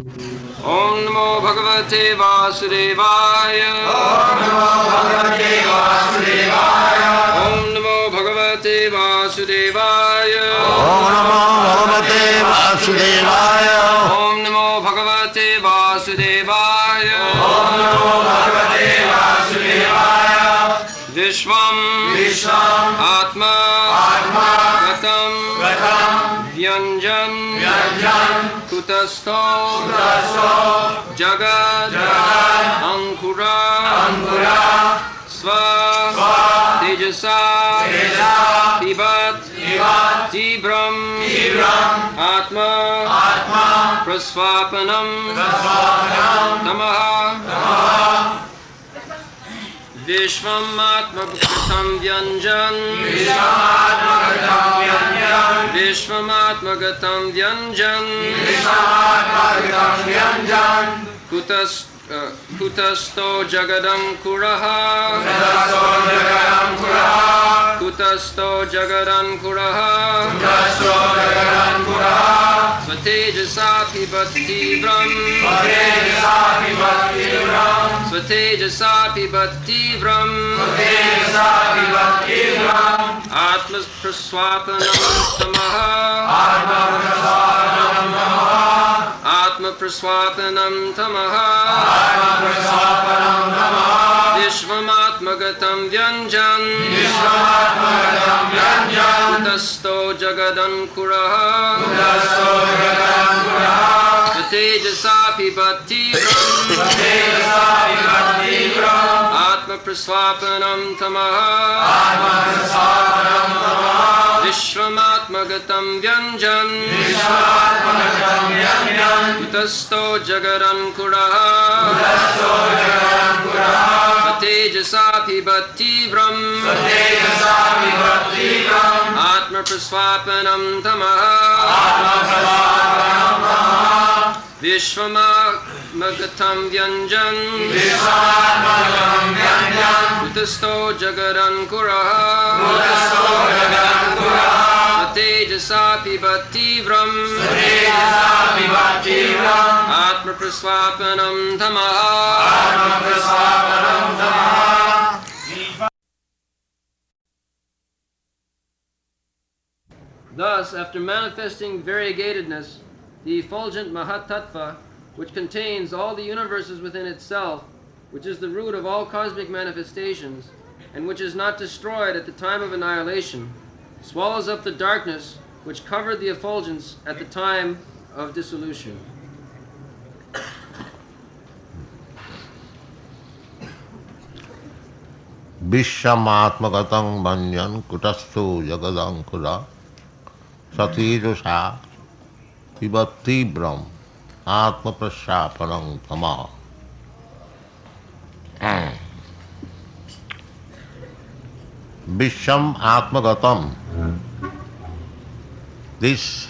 Om Namo Bhagavate Vasudevaya. Om Namo Bhagavate Vasudevaya. Om Namo Bhagavate Vasudevaya. Om Namo Bhagavate Vasudevaya. Om Namo Bhagavate Vasudevaya. Om Namo Bhagavate Vasudevaya. Vishwam Atma Gatam Vyanjan Kutasto Jagad Ankura Sva Tejasa Pibat Tibram Atma Prasvapanam Tamaha Vishwamatmagatam Vyanjan Vishwamatmagatam Vyanjan Kutasto Jagadam Kuraha Kutasto Jagadan Kuraha Svatejasa Pibati Vram Svatejasa Pibati Vram Atmas Praswapanam Tamaha Atma Praswapanam Tamaha Vishwamatmagatam Vyanjan Kutasto Jagadan Kuraha Svatejasa Pibati Vram Atma Praswapanam Tamaha Vishwamatmagatam Vyanjan Kutasto Jagadan Kuraha Svatejasa Pibati Vram Atma Praswapanam Tamaha Vishwamatmagatam Vyanjan Kutasto Jagadan Kuraha Svatejasa Pibati Vram Atma Praswapanam Tamaha. Thus, after manifesting variegatedness, the effulgent Mahatattva, which contains all the universes within itself, which is the root of all cosmic manifestations, and which is not destroyed at the time of annihilation, swallows up the darkness which covered the effulgence at the time of dissolution. Vishwamatmagatam Banyan Kutastu Jagadankura Satijasa Pibati Brahm Atma Prashapanam Tama. Vishwam Atmagatam. This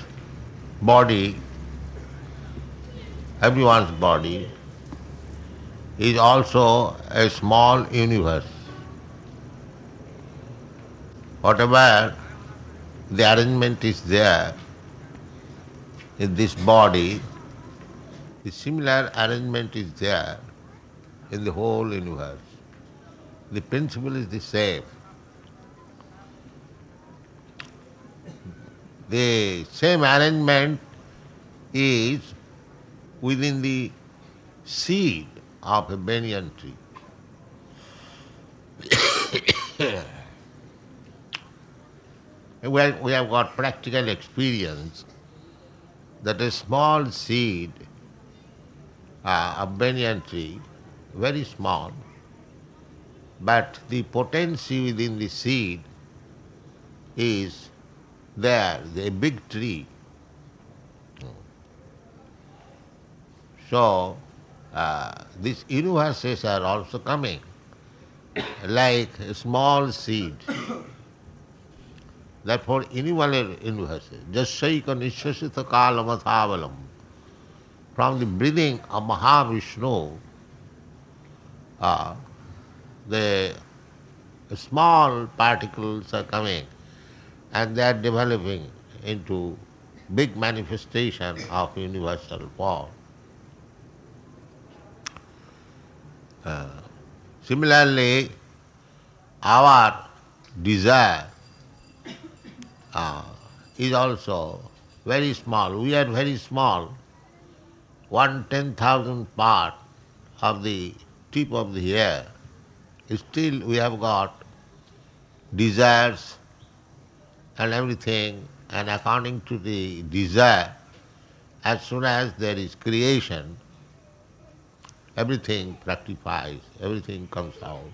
body, everyone's body, is also a small universe. Whatever the arrangement is there in this body, the similar arrangement is there in the whole universe. The principle is the same. The same arrangement is within the seed of a banyan tree. We have got practical experience that a small seed of banyan tree, very small, but the potency within the seed is there, a big tree. So, these universes are also coming like a small seed. Therefore, universal universes, Jasyaika Nishasita Kalamatavalam, from the breathing of Mahavishnu, the small particles are coming and they are developing into big manifestation of universal form. Uh, Similarly, our desire uh, is also very small. We are very small, 1/10,000th part of the tip of the hair. Still we have got desires and everything, and according to the desire, as soon as there is creation, everything fructifies, everything comes out.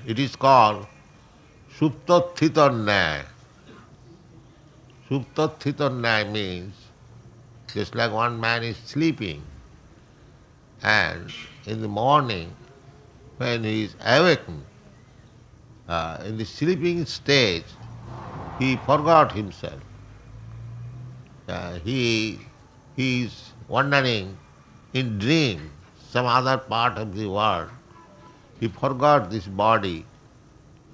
It is called Suptathitannaya. Suptathitannaya means just like one man is sleeping, and in the morning when he is awakened, in the sleeping stage, he forgot himself. He is wandering in dream, some other part of the world. He forgot this body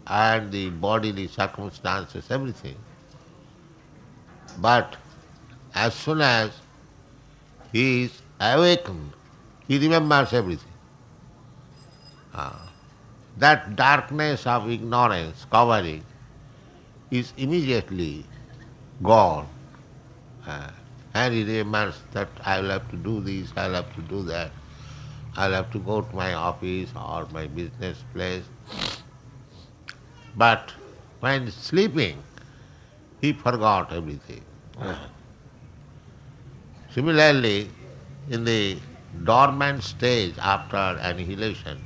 and the bodily circumstances, everything. But as soon as he is awakened, he remembers everything. That darkness of ignorance covering is immediately gone. Uh, and he remembers that I will have to do this, I will have to do that, I will have to go to my office or my business place. But when sleeping, he forgot everything. Similarly, in the dormant stage after annihilation,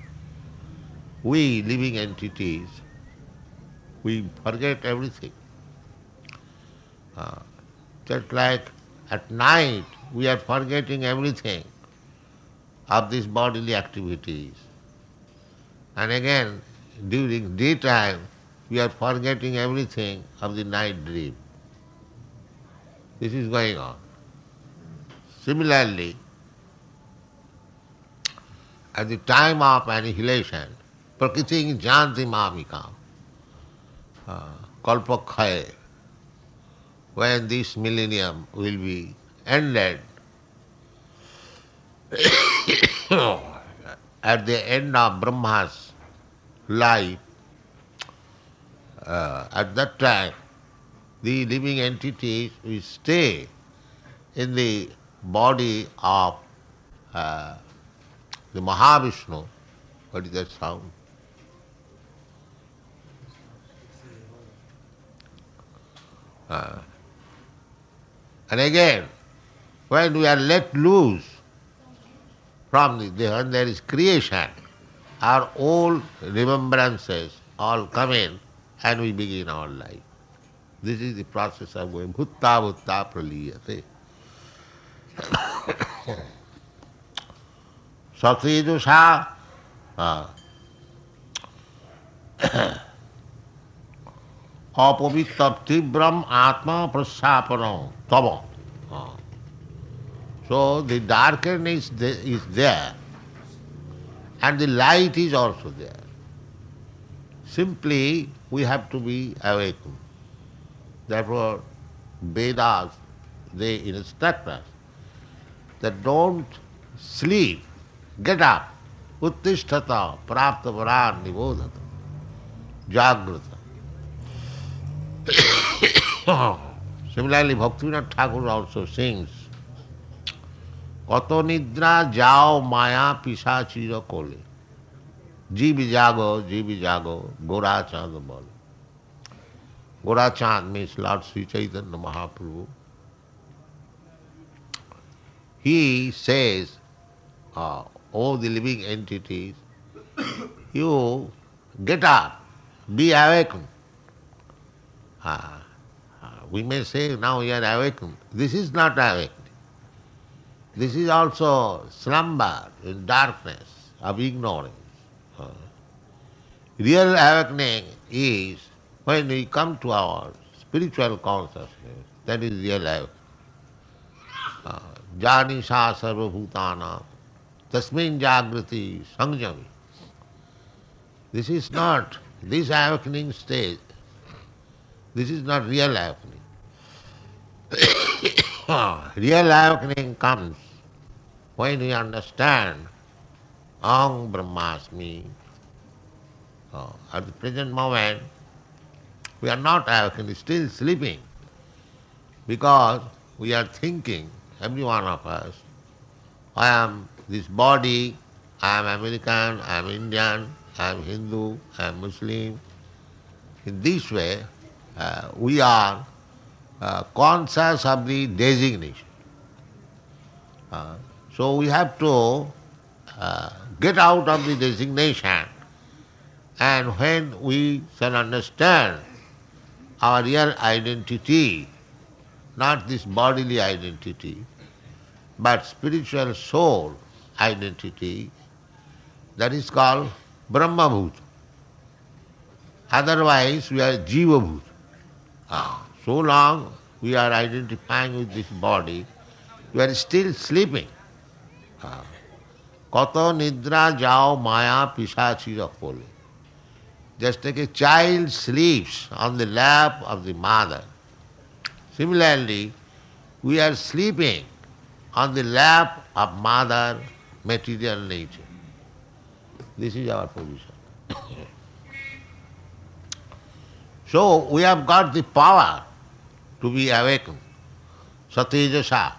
we living entities, we forget everything. Uh, just like at night, we are forgetting everything of these bodily activities. And again, during daytime, we are forgetting everything of the night dream. This is going on. Similarly, at the time of annihilation, prakriti janti mamika, kalpakhaye, when this millennium will be ended, at the end of Brahma's life, at that time, the living entities will stay in the body of uh, the Mahavishnu. What is that sound? And again, when we are let loose from when there is creation, our old remembrances all come in and we begin our life. This is the process of going bhutta bhutta praliyate. Satyedusha apavittam tibram atma prashapanam tava. So the darkness is there and the light is also there. Simply we have to be awakened. Therefore Vedas, they instruct us that don't sleep, get up, uttishtata prapta varan nibodhata, jagrata. Similarly, Bhaktivinoda Thakur also sings, Kato nidra jao maya pisachira kole, jibi jago, Gora Chand bol. Gora Chand means Lord Sri Chaitanya Mahaprabhu. He says, oh the living entities, you get up, be awakened. We may say now you are awakened. This is not awakening. This is also slumber in darkness of ignorance. Real awakening is when we come to our spiritual consciousness. That is real awakening. Jani sa sarva bhutana tasmin jagrati sanjami. This is not, this awakening stage, this is not real awakening. Real awakening comes when we understand Aham Brahmasmi, at the present moment we are not awakened, still sleeping, because we are thinking, every one of us, I am this body, I am American, I am Indian, I am Hindu, I am Muslim. In this way, we are conscious of the designation. So we have to get out of the designation, and when we shall understand our real identity, not this bodily identity, but spiritual soul identity, that is called Brahma-bhut. Otherwise we are Jiva-bhut. So long we are identifying with this body, we are still sleeping. Kato nidra jao maya pisachira pole. Just like a child sleeps on the lap of the mother, similarly, we are sleeping on the lap of mother material nature. This is our position. So we have got the power to be awakened. Satejasa,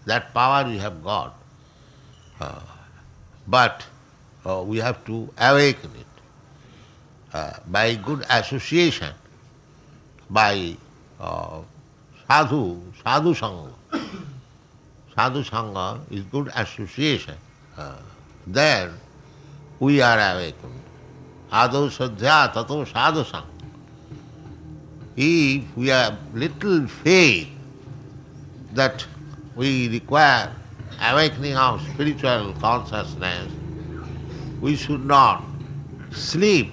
that power we have got. But we have to awaken it by good association, by sadhu sangha. Sadhu sangha is good association. Then we are awakened. Ado sadhya tato sadhu sangha. If we have little faith that we require awakening of spiritual consciousness, we should not sleep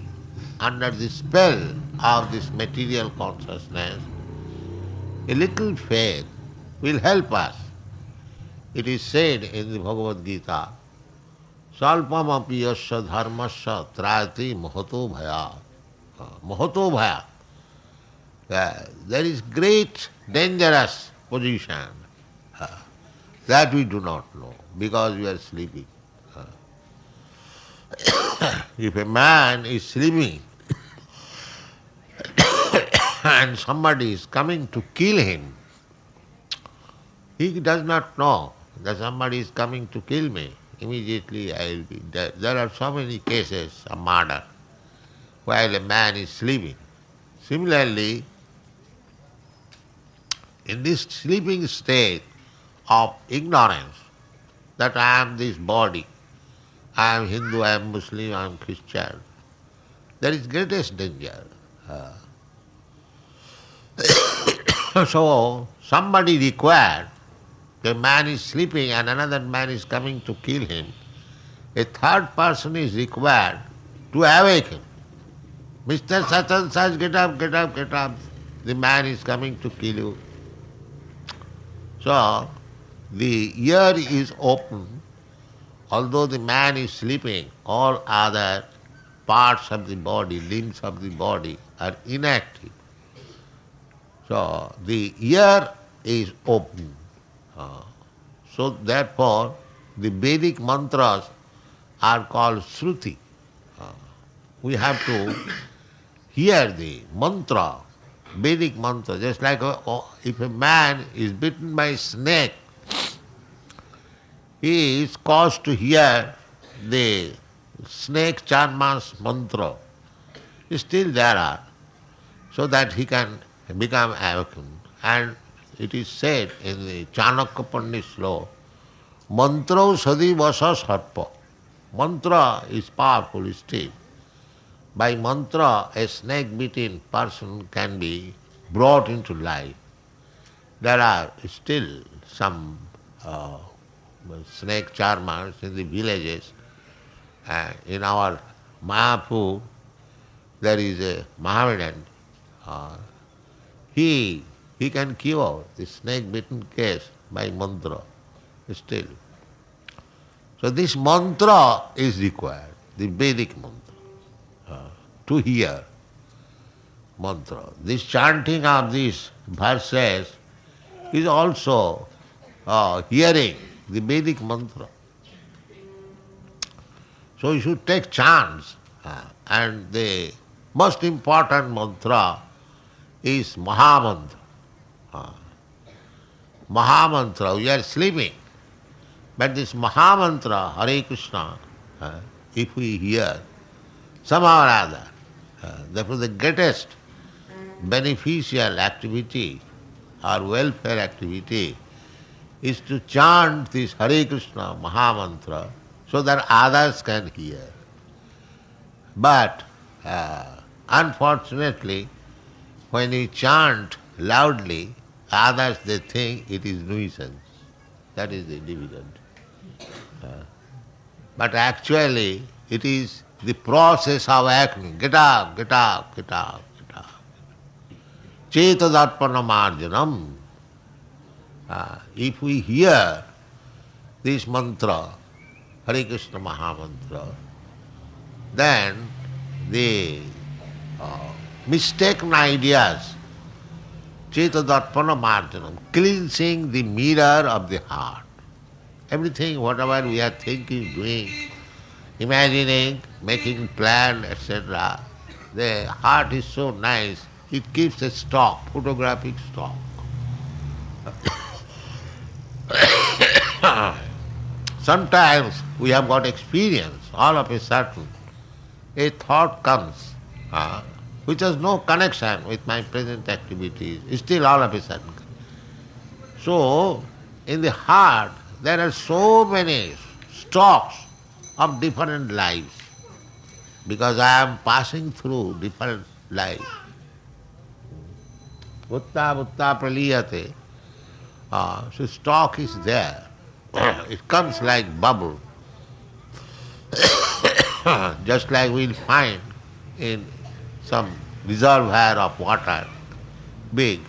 under the spell of this material consciousness. A little faith will help us. It is said in the Bhagavad Gita, Salpam api yasya dharmasya trayati mohato bhaya. Mohato bhaya. There is great dangerous position that we do not know because we are sleeping. If a man is sleeping and somebody is coming to kill him, he does not know that somebody is coming to kill me. Immediately I will be dead. There are so many cases of murder while a man is sleeping. Similarly, in this sleeping state of ignorance that I am this body, I am Hindu, I am Muslim, I am Christian, there is greatest danger. So somebody required, a man is sleeping and another man is coming to kill him, a third person is required to awaken. Mr. Such and such, get up, get up, get up. The man is coming to kill you. So the ear is open, although the man is sleeping, all other parts of the body, limbs of the body are inactive. So the ear is open. So therefore the Vedic mantras are called Shruti. We have to hear the mantra, Vedic mantra, just like if a man is bitten by a snake, he is caused to hear the snake charmas mantra. Still there are, so that he can become awakened. And it is said in the Chanakya Pandit sloka, mantra sadi vasa sarpa. Mantra is powerful still. By mantra, a snake-bitten person can be brought into life. There are still some snake charmers in the villages. In our Mayapur, there is a Mahavidan. He can cure the snake-bitten case by mantra still. So this mantra is required, the Vedic mantra. To hear mantra. This chanting of these verses is also hearing the Vedic mantra. So you should take chance. And the most important mantra is Mahamantra. Uh, Mahamantra, we are sleeping. But this Mahamantra, Hare Krishna, if we hear somehow or other, therefore the greatest beneficial activity or welfare activity is to chant this Hare Krishna Mahamantra so that others can hear. But unfortunately, when you chant loudly, others they think it is nuisance. That is the dividend. But actually, it is the process of acting. Get up, get up, get up, get up. Chetadarpana marjanam. If we hear this mantra, Hare Krishna Mahamantra, then the mistaken ideas, Chetadarpana marjanam, cleansing the mirror of the heart. Everything, whatever we are thinking, doing, imagining, making plan, etc., the heart is so nice, it keeps a stock, photographic stock. Sometimes we have got experience, all of a sudden, a thought comes, which has no connection with my present activities, still all of a sudden. So, in the heart, there are so many stocks of different lives, because I am passing through different lives. Bhutta bhutta praliyate. So stock is there. It comes like bubble. Just like we'll find in some reservoir of water, big,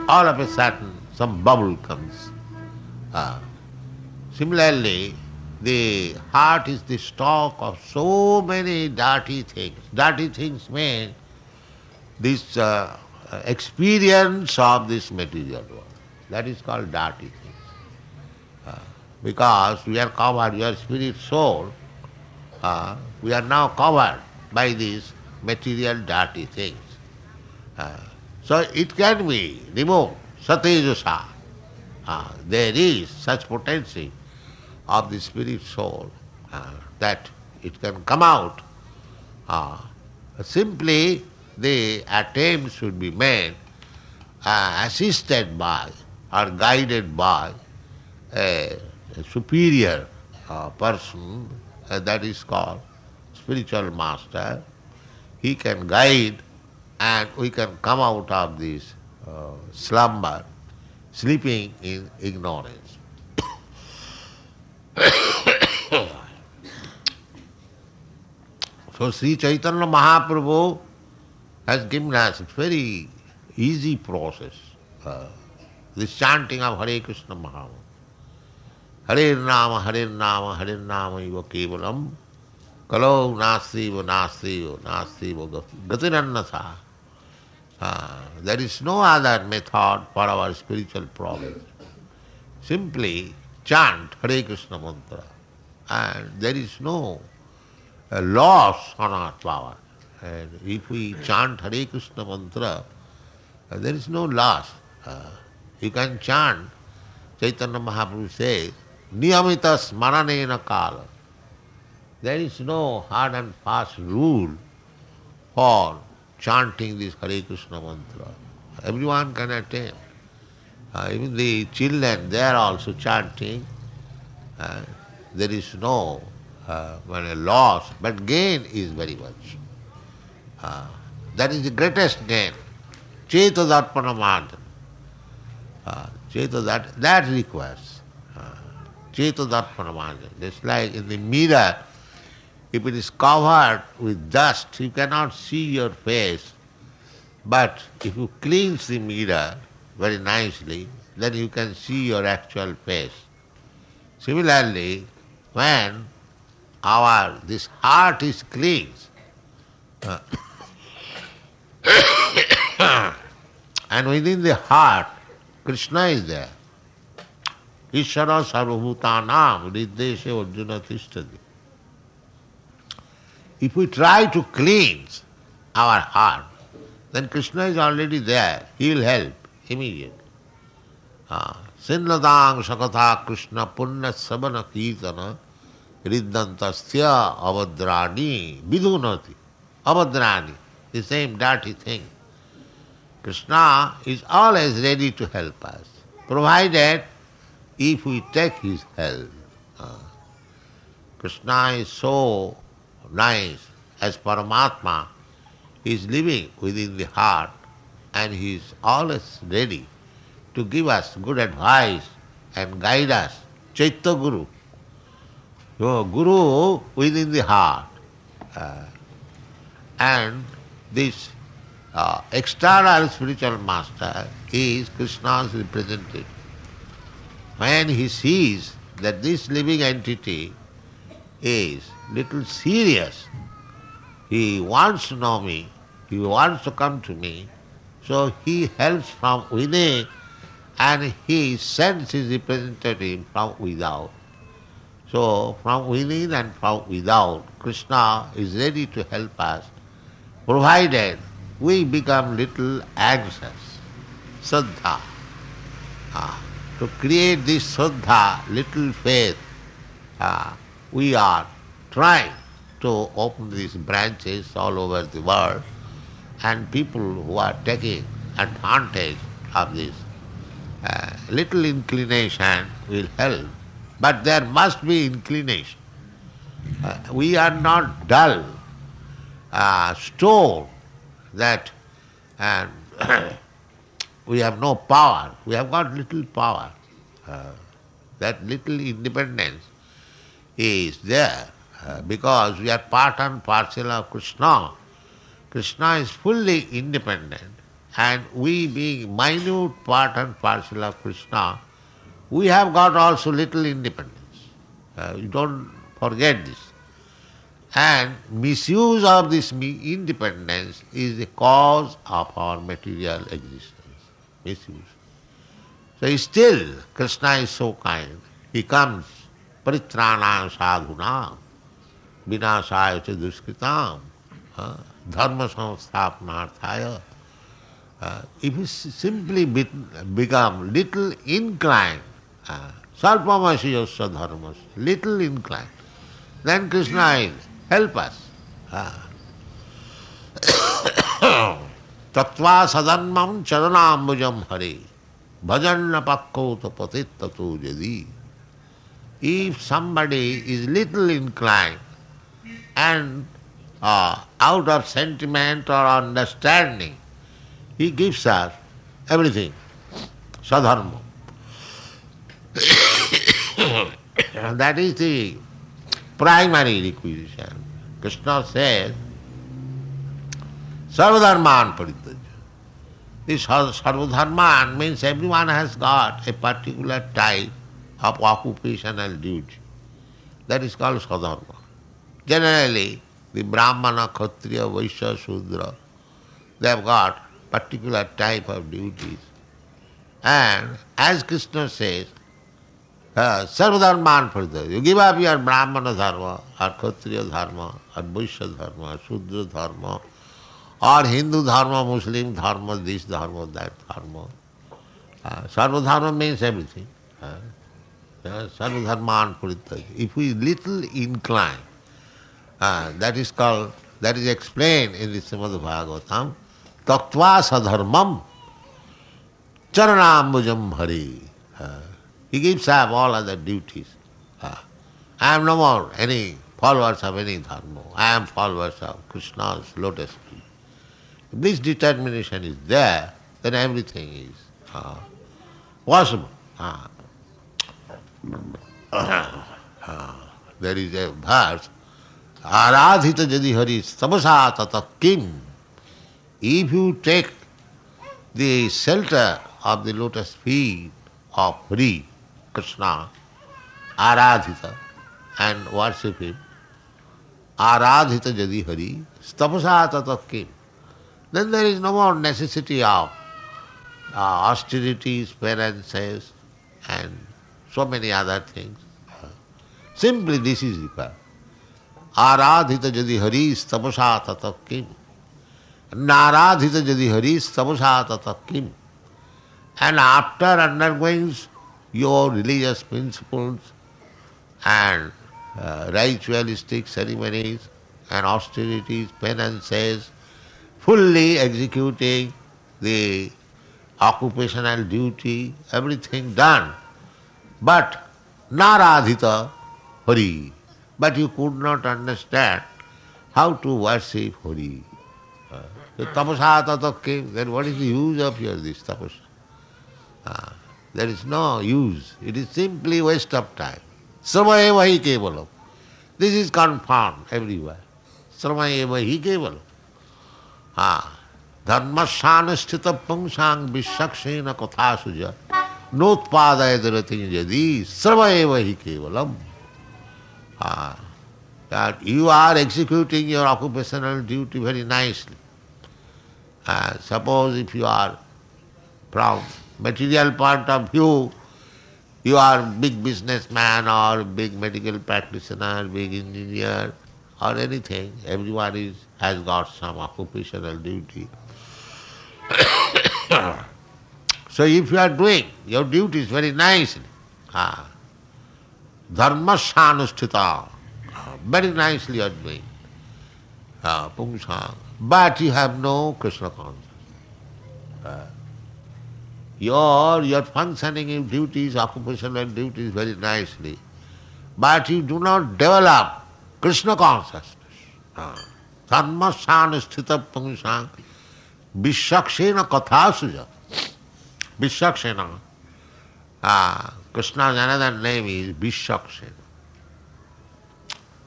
all of a sudden some bubble comes. Similarly, the heart is the stock of so many dirty things. Dirty things mean this experience of this material world. That is called dirty things. Because we are covered, we are spirit soul, we are now covered by these material dirty things. So it can be removed, satejusa. There is such potency of the spirit soul that it can come out. Simply the attempt should be made, assisted by or guided by a superior person, that is called spiritual master. He can guide and we can come out of this slumber, sleeping in ignorance. So Sri Chaitanya Mahaprabhu has given us a very easy process. This chanting of Hare Krishna Mahamantra. Hare Nama, Hare Nama, Hare Nama iva kevalam, kalau nasti iva nasti iva nasti iva gatinannasa. There is no other method for our spiritual progress. Simply chant Hare Krishna mantra, and there is no loss on our power. And if we chant Hare Krishna mantra, there is no loss. You can chant, Chaitanya Mahaprabhu says, niyamita smaranena kala. There is no hard and fast rule for chanting this Hare Krishna mantra. Everyone can attain. Even the children, they are also chanting. There is no loss, but gain is very much. That is the greatest gain. Chetadarpana marjan. That requires Chetadarpana marjan. Just like in the mirror, if it is covered with dust, you cannot see your face. But if you cleanse the mirror very nicely, then you can see your actual face. Similarly, when this heart is cleansed, and within the heart, Krishna is there. Ishvara sarvabhutanam riddeshe arjuna tishtati. If we try to cleanse our heart, then Krishna is already there. He will help immediately. Sinnadang sakatha Krishna punna sabana kirtana riddantasya avadrani vidunati. Avadrani, the same dirty thing. Krishna is always ready to help us, provided if we take his help. Krishna is so nice as Paramatma. He is living within the heart and he is always ready to give us good advice and guide us. Chaitya Guru. So, Guru within the heart. And this external spiritual master is Krishna's representative. When he sees that this living entity is little serious, he wants to know me, he wants to come to me, so he helps from within and he sends his representative from without. So from within and from without, Krishna is ready to help us, provided we become little anxious. Saddha. To create this saddha, little faith, we are trying to open these branches all over the world, and people who are taking advantage of this little inclination will help. But there must be inclination. We are not dull, stone that and we have no power. We have got little power. That little independence is there because we are part and parcel of Krishna. Krishna is fully independent, and we being minute part and parcel of Krishna, we have got also little independence. You don't forget this. And misuse of this independence is the cause of our material existence. Misuse. So still, Krishna is so kind. He comes, paritranam sadhunam, vinasaya cha duskritam, dharma samsthapanarthaya. If you simply become little inclined, sarvamasi yasya dharmas, little inclined, then Krishna will help us. Tattva sadanmam charanambujam hari, bhajanna pakkota patittatu jadi. If somebody is little inclined and out of sentiment or understanding, he gives us everything, sadharma. That is the primary requisition. Krishna says, sarvadharman parityajya. This sarvadharman means everyone has got a particular type of occupational duty. That is called sadharma. Generally, the Brahmana, Kshatriya, Vaishya, Shudra, they have got particular type of duties. And as Krishna says, sarvadharman parityajya. You give up your Brahmana dharma, or Kshatriya dharma, or Vaishya dharma, or Shudra dharma, or Hindu dharma, Muslim dharma, this dharma, that dharma. Sarvadharma means everything. Sarvadharman parityajya. If we little incline, that is explained in the Srimad Bhagavatam, tattva sadharmam charanambujam hari. He gives up all other duties. I am no more any followers of any dharma. I am followers of Krishna's lotus feet. If this determination is there, then everything is possible. There is a verse, Aradhita jadi hari tamasa tata kim. If you take the shelter of the lotus feet of Hari, Krishna, Aradhita, and worship him, Aradhita jadi hari tamasa tata kim, then there is no more necessity of austerities, penances, and so many other things. Simply this is required. Aradhita jadi haris tapasa tata kim. Naradhita jadi haris tapasa tata kim. And after undergoing your religious principles and ritualistic ceremonies and austerities, penances, fully executing the occupational duty, everything done, but naradhita Hari. But you could not understand how to worship Hari. So tapasa tata kim, then what is the use of this tapasa? There is no use. It is simply waste of time. Srama eva hi kevalam. This is confirmed everywhere. Srama eva hi kevalam. Dharmashanasthita pungsang vishakshena kathasuja notpadayadarating jadi srama eva hi kevalam. That you are executing your occupational duty very nicely. Suppose if you are from material point of view, you are big businessman or big medical practitioner, big engineer or anything. Everyone has got some occupational duty. So if you are doing your duties very nicely, dharmashanusthita, very nicely you are doing, pungsang, but you have no Krishna consciousness. You're functioning in duties, occupational duties very nicely, but you do not develop Krishna consciousness. Dharmasthana sthita pungsang vishakshena kathasuja. Vishakshena. Krishna's another name is Vishakshena.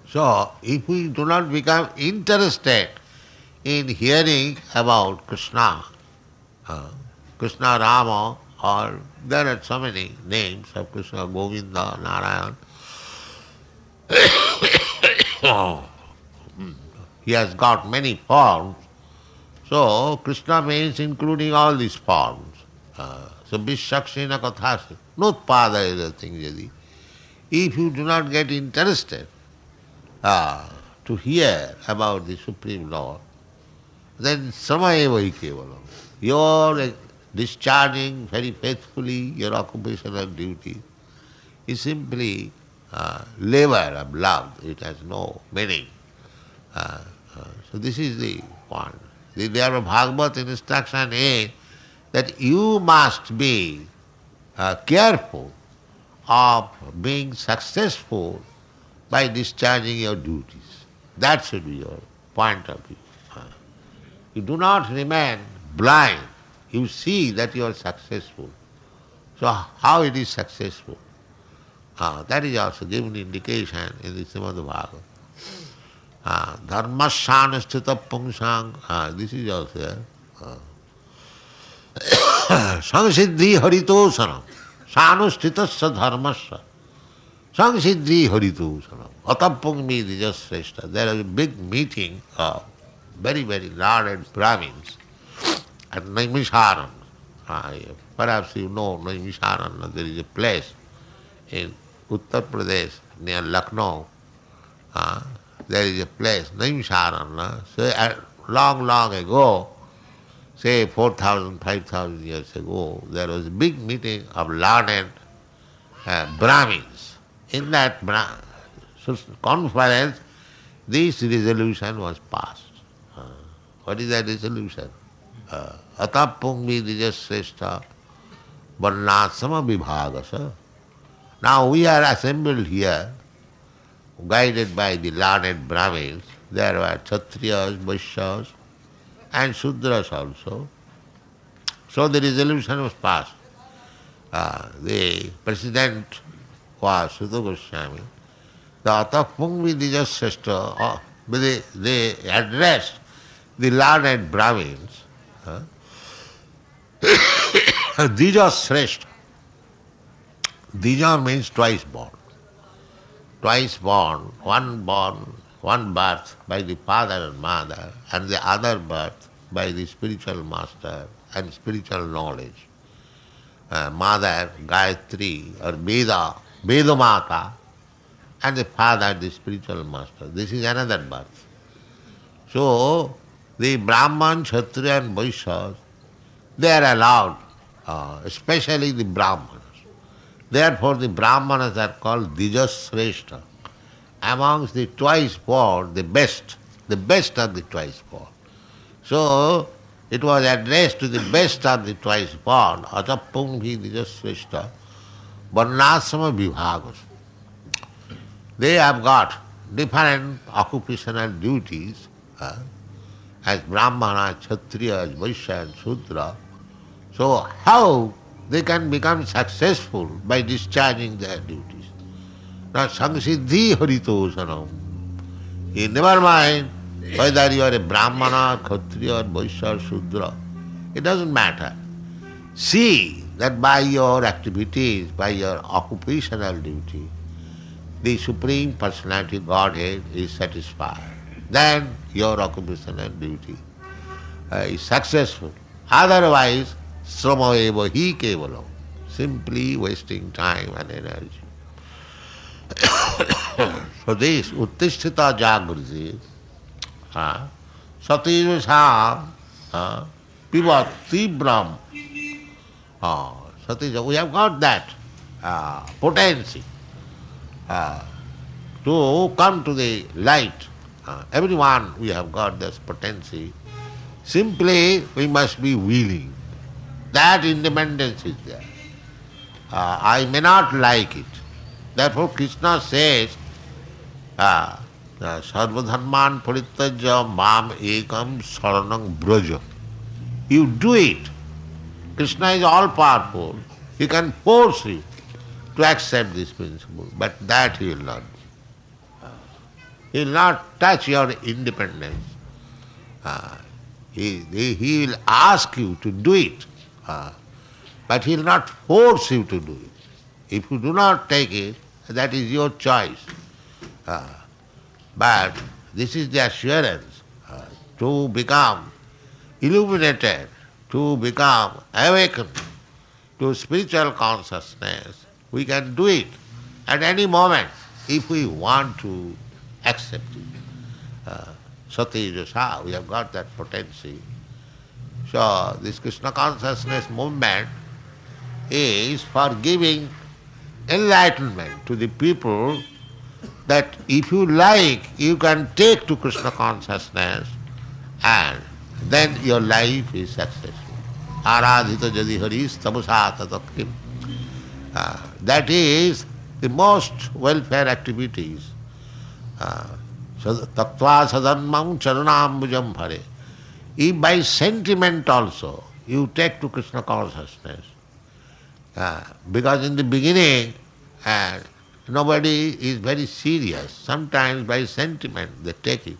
So, if we do not become interested in hearing about Krishna, Krishna Rama, or there are so many names of Krishna, Govinda, Narayan. He has got many forms. So Krishna means including all these forms. So Vishakshena kathasi, notpada is the thing jadi. If you do not get interested to hear about the Supreme Lord, then samaeva hi kevalam. Your discharging very faithfully your occupational duty is simply labor of love. It has no meaning. So this is the point. Therefore Bhagavad instruction is that you must be careful of being successful by discharging your duties. That should be your point of view. You do not remain blind. You see that you are successful. So how it is successful? That is also given indication in the Srimad Bhagavatam. Dharmashanasthita pungsang, this is also there. Samsiddhi haritosanam, sanusthitassa dharmasya, samsiddhi haritosanam, atapungmi dijasreshta. There is a big meeting of very, very learned Brahmins at Naimisharan. Perhaps you know Naimisharan, there is a place in Uttar Pradesh near Lucknow. There is a place, Naimisharan. So long, long ago, say 4,000, 5,000 years ago, there was a big meeting of learned Brahmins. In that conference, this resolution was passed. What is that resolution? Atapungmi dijasreshta varnasama vibhagasa. Now we are assembled here, guided by the learned Brahmins. There were Kshatriyas, Vaishyas, and Shudras also. So the resolution was passed. The president was Sutta Goswami. The Atapungmi dijasreshta, they addressed the learned Brahmins. Dija Sreshta. Dija means twice born. Twice born, one birth by the father and mother, and the other birth by the spiritual master and spiritual knowledge. mother Gayatri or Vedamata, and the father the spiritual master. This is another birth. So the Brahman, Kshatriya and Vaishyas, they are allowed, especially the Brahmanas. Therefore the Brahmanas are called Dijasreshta. Amongst the twice born, the best of the twice born. So it was addressed to the best of the twice born, Atapunghi Dijasreshta, Varnasrama Vibhagas. They have got different occupational duties, as Brahmana, Kshatriya, Vaishya and Shudra. So how they can become successful by discharging their duties? Now, Samsiddhi Haritosanam. You never mind whether you are a Brahmana, Kshatriya, Vaishya, Shudra. It doesn't matter. See that by your activities, by your occupational duty, the Supreme Personality Godhead is satisfied. Then your occupational duty is successful. Otherwise, srama eva hi kevalam, simply wasting time and energy. So this uttisthita jagriti, sativasa, pivat tibram, we have got that potency to come to the light. Everyone, we have got this potency. Simply, we must be willing. That independence is there. I may not like it. Therefore, Krishna says, Sarvadharman parittajya mam ekam saranam braja. You do it. Krishna is all powerful. He can force you to accept this principle, but that he will not do. He will not touch your independence. He will ask you to do it, but he will not force you to do it. If you do not take it, that is your choice. But this is the assurance to become illuminated, to become awakened to spiritual consciousness. We can do it at any moment if we want to accept it. Satejasa, we have got that potency. So this Krishna consciousness movement is for giving enlightenment to the people that if you like, you can take to Krishna consciousness and then your life is successful. Aradhita jadi haris tamusa tatakim. That is the most welfare activities. Tattva sadanmam charanambujam bhare. If by sentiment also you take to Krishna consciousness, because in the beginning nobody is very serious. Sometimes by sentiment they take it.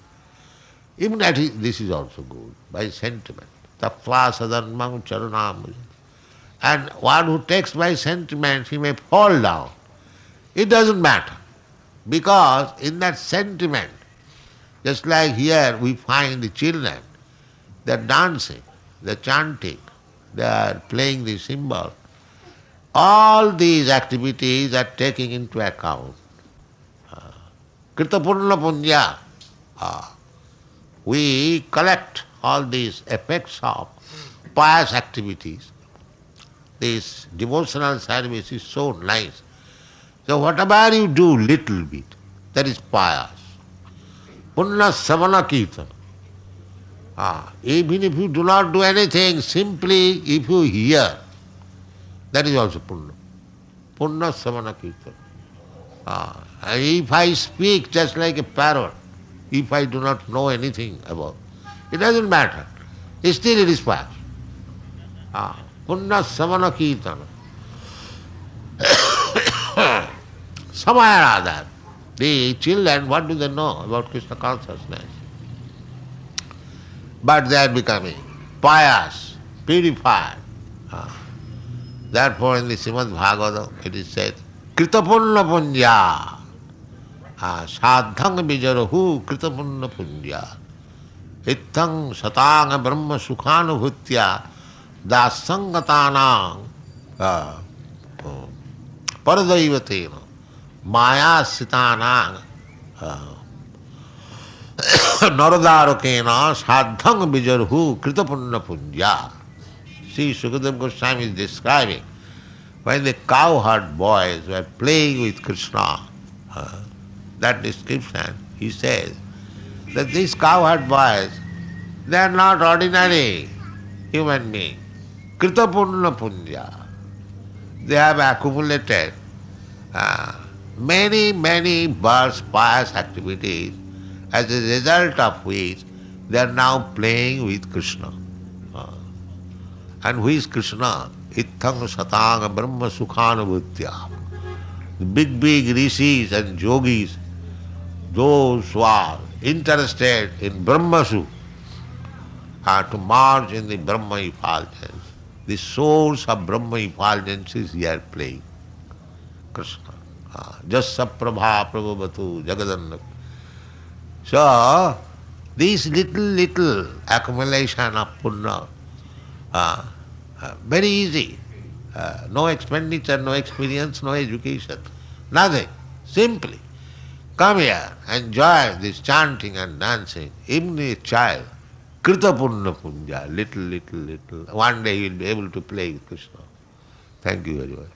Even that this is also good, by sentiment. Tattva sadanmam charanambujam. And one who takes by sentiment, he may fall down. It doesn't matter. Because in that sentiment, just like here we find the children, they are dancing, they are chanting, they are playing the cymbal. All these activities are taking into account. Kritapurna punya. We collect all these effects of pious activities. This devotional service is so nice. So whatever you do little bit, that is pious. Punna savana kirtana. Even if you do not do anything, simply if you hear, that is also punna. Punna savana kirtana. If I speak just like a parrot, if I do not know anything about, it doesn't matter. Still it is pious. Punna savana kirtana. Somewhere or other, the children, what do they know about Krishna consciousness? But they are becoming pious, purified. Therefore in the Srimad Bhagavatam it is said, Kritapunna punya, sadhang vijarahu kritapunna punya, ittang satanga brahma sukhanubhutya dasangatanang Paradaivatena Maya Sitanang Naradarokena Sadhang Bijarhu Kritapunna Punja. See, Sukadeva Goswami is describing when the cowherd boys were playing with Krishna, that description, he says that these cowherd boys, they are not ordinary human beings. Kritapunna Punja. They have accumulated many births, pious activities, as a result of which they are now playing with Krishna. And who is Krishna? Ithang satanga brahma sukhanubhutya. The big rishis and yogis, those who are interested in Brahmasu, are to merge in the Brahma effulgence. The source of Brahma effulgence is here playing. Krishna. Jassa prabha prabhavatu jagadannak. So, this little accumulation of punya, very easy. No expenditure, no experience, no education. Nothing. Simply come here, enjoy this chanting and dancing. Even a child, krita punna punja, little. One day he will be able to play with Krishna. Thank you very much.